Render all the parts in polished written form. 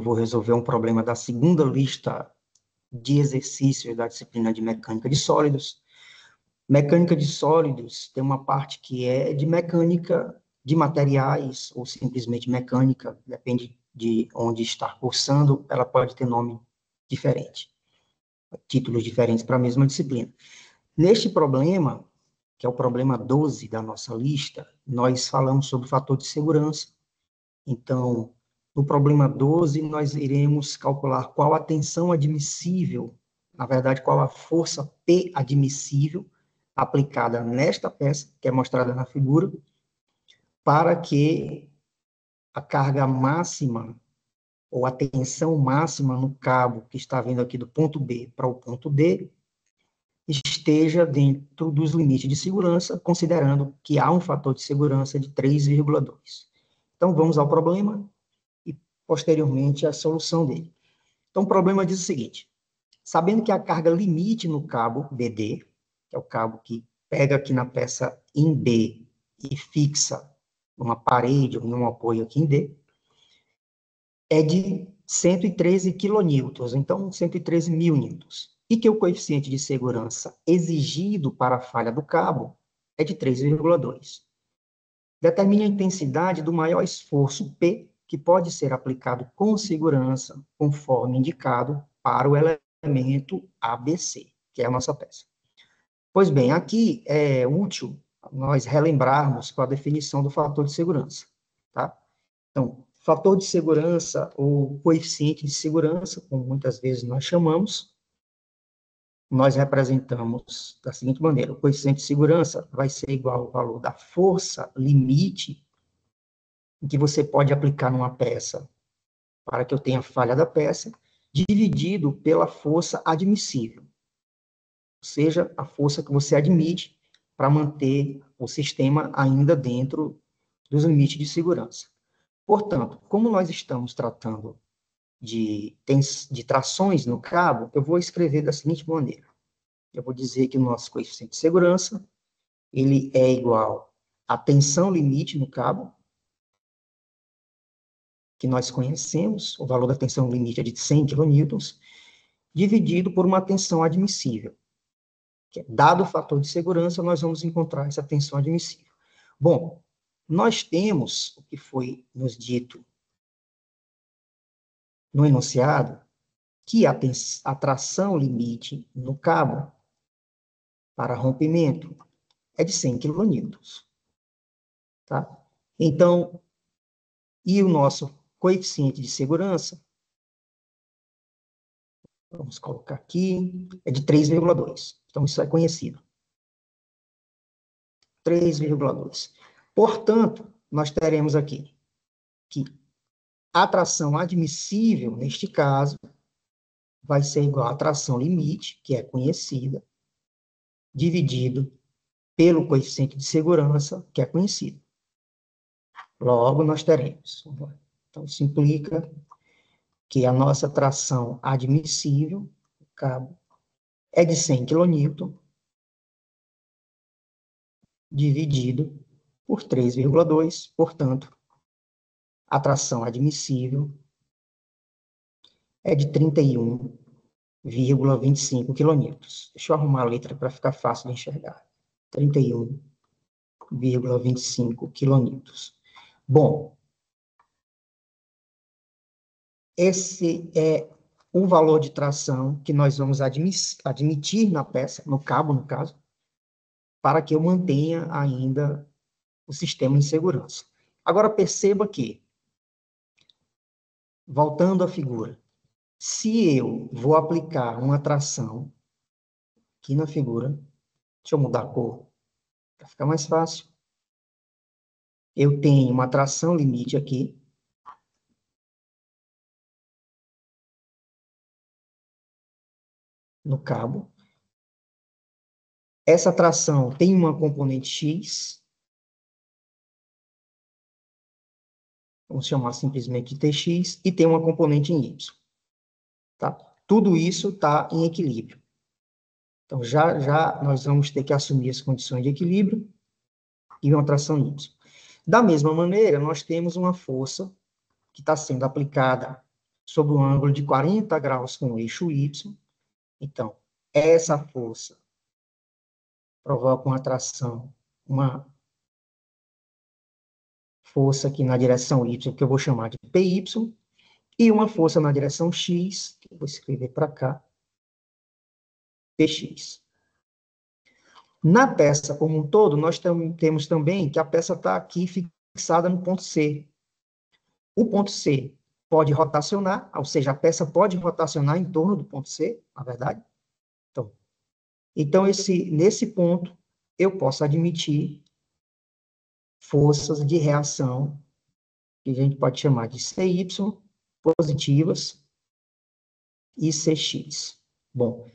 vou resolver um problema da segunda lista de exercícios da disciplina de mecânica de sólidos. Mecânica de sólidos tem uma parte que é de mecânica de materiais, ou simplesmente mecânica, depende de onde está cursando, ela pode ter nome diferente, títulos diferentes para a mesma disciplina. Neste problema, que é o problema 12 da nossa lista, nós falamos sobre o fator de segurança. Então, no problema 12, nós iremos calcular qual a tensão admissível, na verdade, qual a força P admissível aplicada nesta peça, que é mostrada na figura, para que a carga máxima, ou a tensão máxima no cabo que está vindo aqui do ponto B para o ponto D, esteja dentro dos limites de segurança, considerando que há um fator de segurança de 3,2. Então, vamos ao problema e, posteriormente, a solução dele. Então, o problema diz o seguinte: sabendo que a carga limite no cabo BD, que é o cabo que pega aqui na peça em B e fixa numa parede ou num apoio aqui em D, é de 113 quilonewtons, então 113 mil newtons. E que o coeficiente de segurança exigido para a falha do cabo é de 3,2. Determine a intensidade do maior esforço P, que pode ser aplicado com segurança, conforme indicado, para o elemento ABC, que é a nossa peça. Pois bem, aqui é útil nós relembrarmos com a definição do fator de segurança, tá? Então, fator de segurança, ou coeficiente de segurança, como muitas vezes nós chamamos, nós representamos da seguinte maneira: o coeficiente de segurança vai ser igual ao valor da força limite que você pode aplicar numa peça para que eu tenha falha da peça, dividido pela força admissível, ou seja, a força que você admite para manter o sistema ainda dentro dos limites de segurança. Portanto, como nós estamos tratando de trações no cabo, eu vou escrever da seguinte maneira: eu vou dizer que o nosso coeficiente de segurança, ele é igual à tensão limite no cabo, que nós conhecemos, o valor da tensão limite é de 100 kN, dividido por uma tensão admissível. Dado o fator de segurança, nós vamos encontrar essa tensão admissível. Bom, nós temos o que foi nos dito no enunciado, que a tração limite no cabo para rompimento é de 100 kN. Tá? Então, e o nosso coeficiente de segurança, vamos colocar aqui, é de 3,2. Então, isso é conhecido. 3,2. Portanto, nós teremos aqui que a tração admissível, neste caso, vai ser igual à tração limite, que é conhecida, dividido pelo coeficiente de segurança, que é conhecido. Logo, nós teremos. Então, isso implica que a nossa tração admissível, o cabo, é de 100 kN, dividido por 3,2, portanto, a tração admissível é de 31,25 kN. Deixa eu arrumar a letra para ficar fácil de enxergar. 31,25 kN. Bom, esse é o valor de tração que nós vamos admitir na peça, no cabo, no caso, para que eu mantenha ainda o sistema em segurança. Agora, perceba que, voltando à figura, se eu vou aplicar uma tração aqui na figura, deixa eu mudar a cor, para ficar mais fácil. Eu tenho uma tração limite aqui, no cabo. Essa tração tem uma componente X, vamos chamar simplesmente de Tx, e tem uma componente em Y. Tá? Tudo isso está em equilíbrio. Então, já nós vamos ter que assumir as condições de equilíbrio e uma tração Y. Da mesma maneira, nós temos uma força que está sendo aplicada sob um ângulo de 40 graus com o eixo Y. Então, essa força provoca uma atração, uma força aqui na direção Y, que eu vou chamar de PY, e uma força na direção X, que eu vou escrever para cá, PX. Na peça como um todo, nós temos também que a peça está aqui fixada no ponto C. O ponto C pode rotacionar, ou seja, a peça pode rotacionar em torno do ponto C, na verdade. Então nesse ponto, eu posso admitir forças de reação, que a gente pode chamar de CY, positivas, e CX. Bom,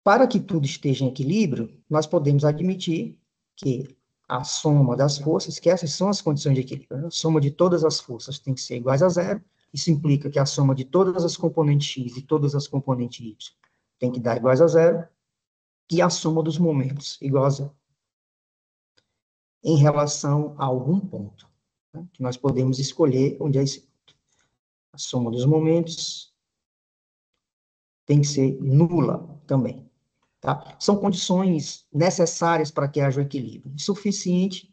para que tudo esteja em equilíbrio, nós podemos admitir que a soma das forças, que essas são as condições de equilíbrio, né? A soma de todas as forças tem que ser iguais a zero. Isso implica que a soma de todas as componentes x e todas as componentes y tem que dar iguais a zero, e a soma dos momentos igual a zero, em relação a algum ponto, né? Que nós podemos escolher onde é esse ponto. A soma dos momentos tem que ser nula também. Tá? São condições necessárias para que haja o equilíbrio. Suficiente,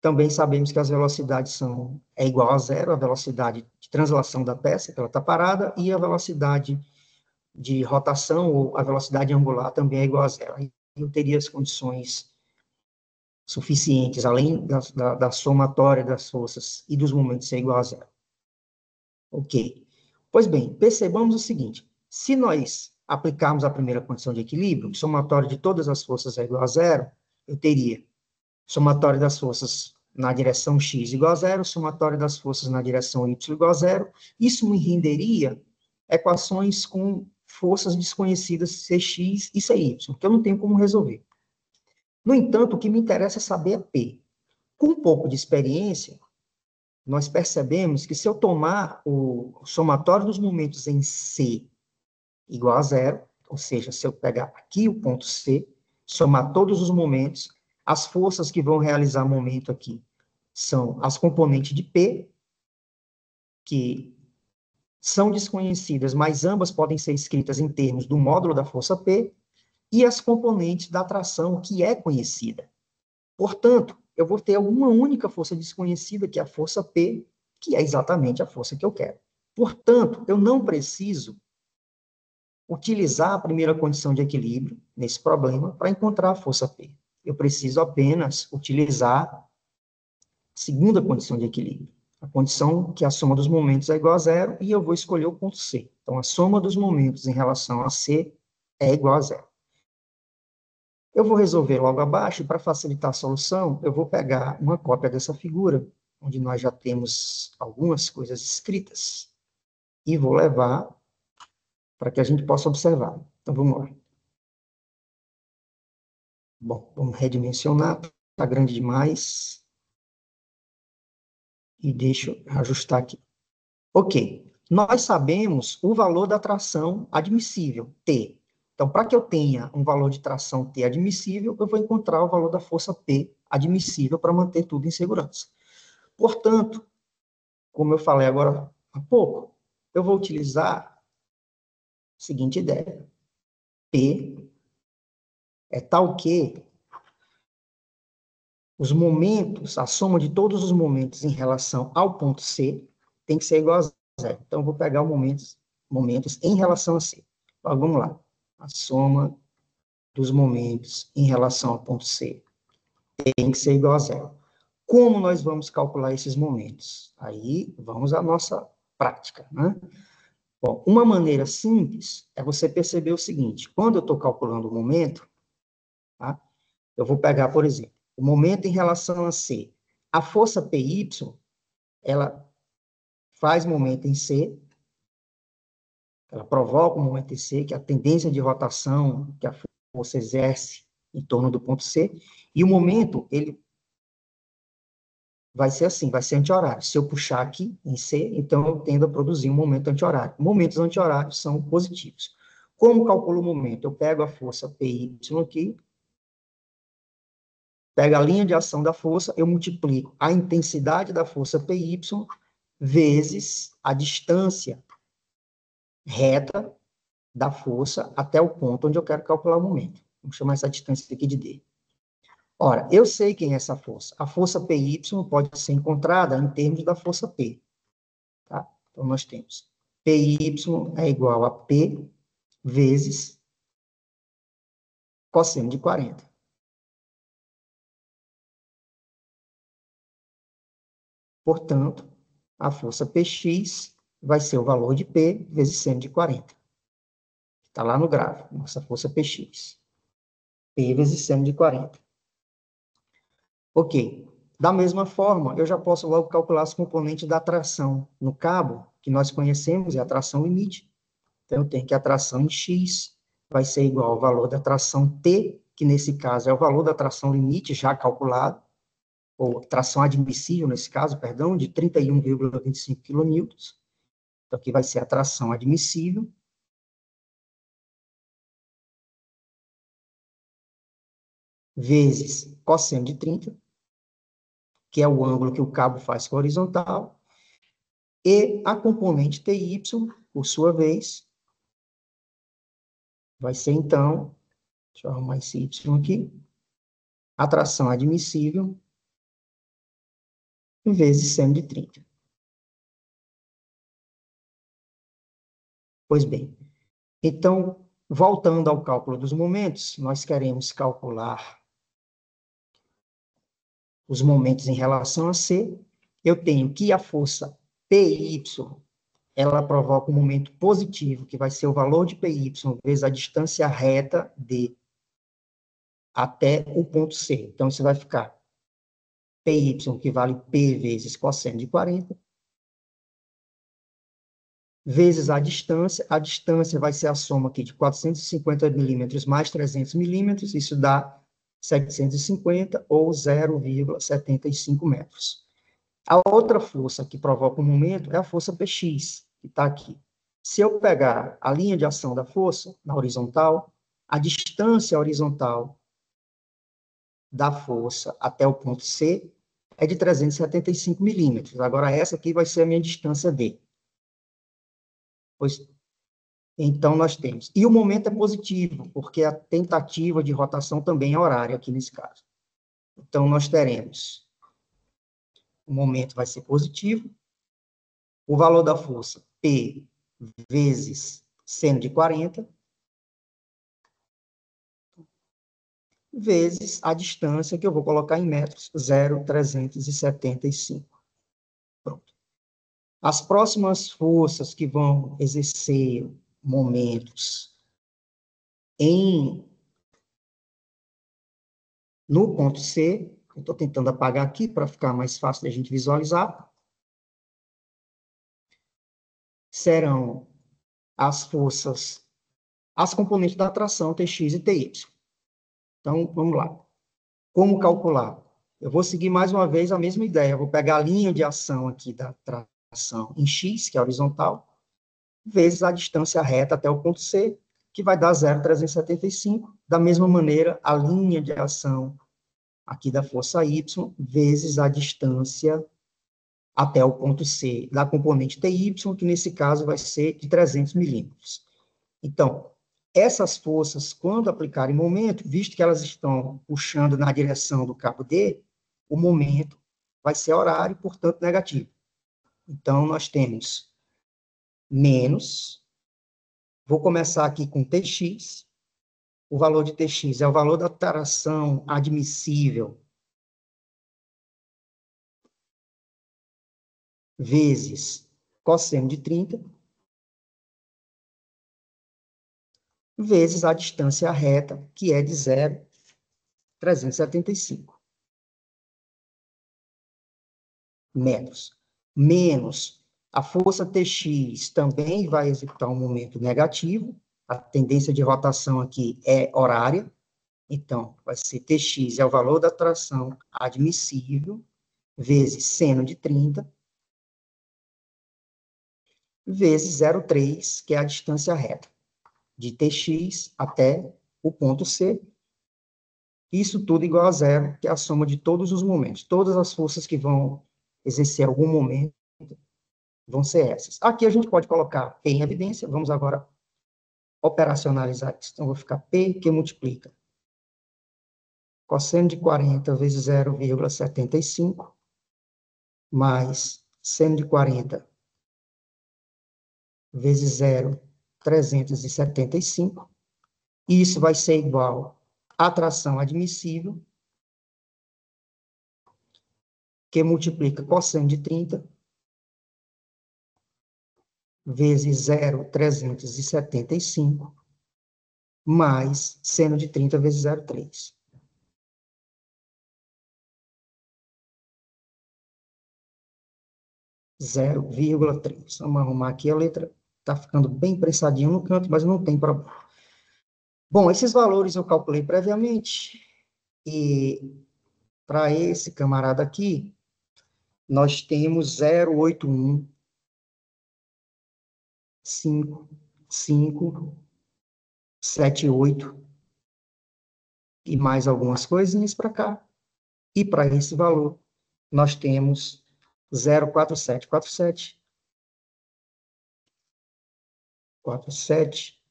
também sabemos que as velocidades é igual a zero, a velocidade de translação da peça, que ela está parada, e a velocidade de rotação, ou a velocidade angular, também é igual a zero. Aí eu teria as condições suficientes, além da somatória das forças e dos momentos ser igual a zero. Ok. Pois bem, percebamos o seguinte: se nós aplicarmos a primeira condição de equilíbrio, o somatório de todas as forças é igual a zero, eu teria somatório das forças na direção x igual a zero, somatório das forças na direção y igual a zero. Isso me renderia equações com forças desconhecidas Cx e Cy, que eu não tenho como resolver. No entanto, o que me interessa é saber a P. Com um pouco de experiência, nós percebemos que se eu tomar o somatório dos momentos em C igual a zero, ou seja, se eu pegar aqui o ponto C, somar todos os momentos, as forças que vão realizar momento aqui são as componentes de P, que são desconhecidas, mas ambas podem ser escritas em termos do módulo da força P, e as componentes da atração, que é conhecida. Portanto, eu vou ter uma única força desconhecida, que é a força P, que é exatamente a força que eu quero. Portanto, eu não preciso utilizar a primeira condição de equilíbrio nesse problema para encontrar a força P. Eu preciso apenas utilizar a segunda condição de equilíbrio, a condição que a soma dos momentos é igual a zero, e eu vou escolher o ponto C. Então, a soma dos momentos em relação a C é igual a zero. Eu vou resolver logo abaixo, e para facilitar a solução, eu vou pegar uma cópia dessa figura, onde nós já temos algumas coisas escritas, e vou levar para que a gente possa observar. Então, vamos lá. Bom, vamos redimensionar, está grande demais. E deixa eu ajustar aqui. Ok, nós sabemos o valor da tração admissível, T. Então, para que eu tenha um valor de tração T admissível, eu vou encontrar o valor da força P admissível para manter tudo em segurança. Portanto, como eu falei agora há pouco, eu vou utilizar a seguinte ideia. P é tal que os momentos, a soma de todos os momentos em relação ao ponto C tem que ser igual a zero. Então, eu vou pegar os momentos em relação a C. Então, vamos lá. A soma dos momentos em relação ao ponto C tem que ser igual a zero. Como nós vamos calcular esses momentos? Aí, vamos à nossa prática, né? Bom, uma maneira simples é você perceber o seguinte: quando eu estou calculando o momento, tá? Eu vou pegar, por exemplo, o momento em relação a C. A força PY, ela faz momento em C, ela provoca um momento em C, que é a tendência de rotação que a força exerce em torno do ponto C, e o momento, ele vai ser assim, vai ser anti-horário. Se eu puxar aqui em C, então eu tendo a produzir um momento anti-horário. Momentos anti-horários são positivos. Como calculo o momento? Eu pego a força PY aqui, pego a linha de ação da força, eu multiplico a intensidade da força PY vezes a distância reta da força até o ponto onde eu quero calcular o momento. Vamos chamar essa distância aqui de D. Ora, eu sei quem é essa força. A força PY pode ser encontrada em termos da força P. Tá? Então, nós temos PY é igual a P vezes cosseno de 40. Portanto, a força Px vai ser o valor de P vezes seno de 40. Está lá no gráfico, nossa força Px. P vezes seno de 40. Ok. Da mesma forma, eu já posso logo calcular os componentes da tração no cabo, que nós conhecemos, é a tração limite. Então, eu tenho que a tração em x vai ser igual ao valor da tração T, que nesse caso é o valor da tração limite já calculado, ou tração admissível, nesse caso, perdão, de 31,25 kN. Então, aqui vai ser a tração admissível. Vezes cosseno de 30, que é o ângulo que o cabo faz com a horizontal, e a componente TY, por sua vez, vai ser, então, deixa eu arrumar esse Y aqui, a tração admissível vezes seno de 30. Pois bem, então, voltando ao cálculo dos momentos, nós queremos calcular os momentos em relação a C. Eu tenho que a força PY, ela provoca um momento positivo, que vai ser o valor de PY vezes a distância reta D até o ponto C. Então, isso vai ficar PY, que vale P vezes cosseno de 40, vezes a distância vai ser a soma aqui de 450 milímetros mais 300 milímetros, isso dá 750 ou 0,75 metros. A outra força que provoca o momento é a força Px, que está aqui. Se eu pegar a linha de ação da força, na horizontal, a distância horizontal da força até o ponto C é de 375 milímetros. Agora, essa aqui vai ser a minha distância D. Pois, então, nós temos. E o momento é positivo, porque a tentativa de rotação também é horária aqui nesse caso. Então, nós teremos, o momento vai ser positivo, o valor da força, P vezes seno de 40, vezes a distância, que eu vou colocar em metros, 0,375. Pronto. As próximas forças que vão exercer momentos no ponto C, eu estou tentando apagar aqui para ficar mais fácil da gente visualizar, serão as forças, as componentes da tração Tx e Ty. Então, vamos lá. Como calcular? Eu vou seguir mais uma vez a mesma ideia. Eu vou pegar a linha de ação aqui da tração em x, que é horizontal, vezes a distância reta até o ponto C, que vai dar 0,375. Da mesma maneira, a linha de ação aqui da força y, vezes a distância até o ponto C da componente TY, que nesse caso vai ser de 300 milímetros. Então, essas forças, quando aplicarem momento, visto que elas estão puxando na direção do cabo D, o momento vai ser horário, portanto, negativo. Então, nós temos menos, vou começar aqui com Tx, o valor de Tx é o valor da tração admissível vezes cosseno de 30, vezes a distância reta, que é de 0,375 metros, menos a força Tx também vai executar um momento negativo, a tendência de rotação aqui é horária, então, vai ser Tx é o valor da tração admissível, vezes seno de 30, vezes 0,3, que é a distância reta, de Tx até o ponto C. Isso tudo igual a zero, que é a soma de todos os momentos. Todas as forças que vão exercer algum momento vão ser essas. Aqui a gente pode colocar P em evidência, vamos agora operacionalizar isso. Então, vou ficar P que multiplica cosseno de 40 vezes 0,75, mais seno de 40 vezes 0,375, e isso vai ser igual à tração admissível, que multiplica cosseno de 30 vezes 0,375, mais seno de 30 vezes 0,3. 0,3. Vamos arrumar aqui a letra. Está ficando bem pressadinho no canto, mas não tem problema. Bom, esses valores eu calculei previamente. E para esse camarada aqui, nós temos 0,81, 5, 5, 7, 8, e mais algumas coisinhas para cá. E para esse valor, nós temos 0,4747. 47.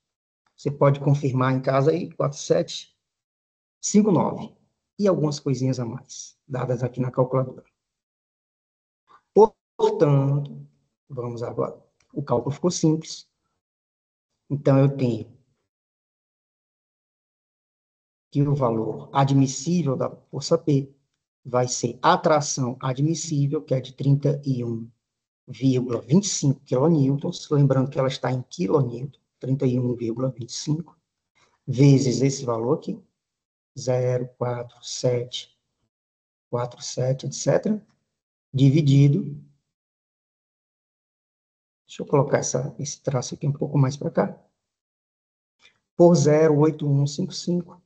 Você pode confirmar em casa aí, 4759. E algumas coisinhas a mais, dadas aqui na calculadora. Portanto, vamos agora. O cálculo ficou simples. Então, eu tenho que o valor admissível da força P vai ser a tração admissível, que é de 31,25 quilonewtons, lembrando que ela está em quilonewton, 31,25, vezes esse valor aqui, 0,4747, etc., dividido, deixa eu colocar esse traço aqui um pouco mais para cá, por 0,8155,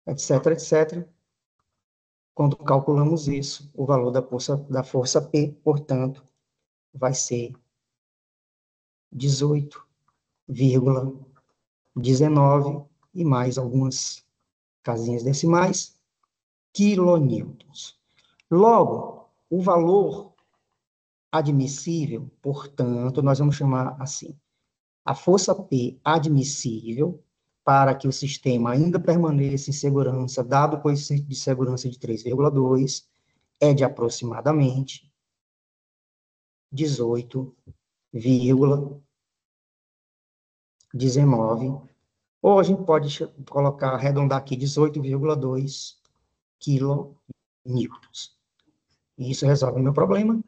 etc., etc. Quando calculamos isso, o valor da força P, portanto, vai ser 18,19 e mais algumas casinhas decimais, quilonewtons. Logo, o valor admissível, portanto, nós vamos chamar assim, a força P admissível, para que o sistema ainda permaneça em segurança, dado o coeficiente de segurança de 3,2, é de aproximadamente 18,19, ou a gente pode colocar, arredondar aqui, 18,2 quilonewtons. E isso resolve o meu problema.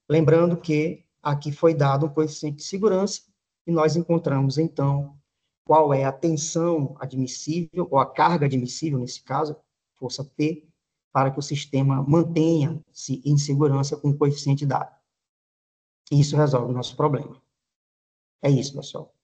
Lembrando que aqui foi dado um coeficiente de segurança, e nós encontramos, então, qual é a tensão admissível, ou a carga admissível, nesse caso, força P, para que o sistema mantenha-se em segurança com o coeficiente dado. E isso resolve o nosso problema. É isso, pessoal.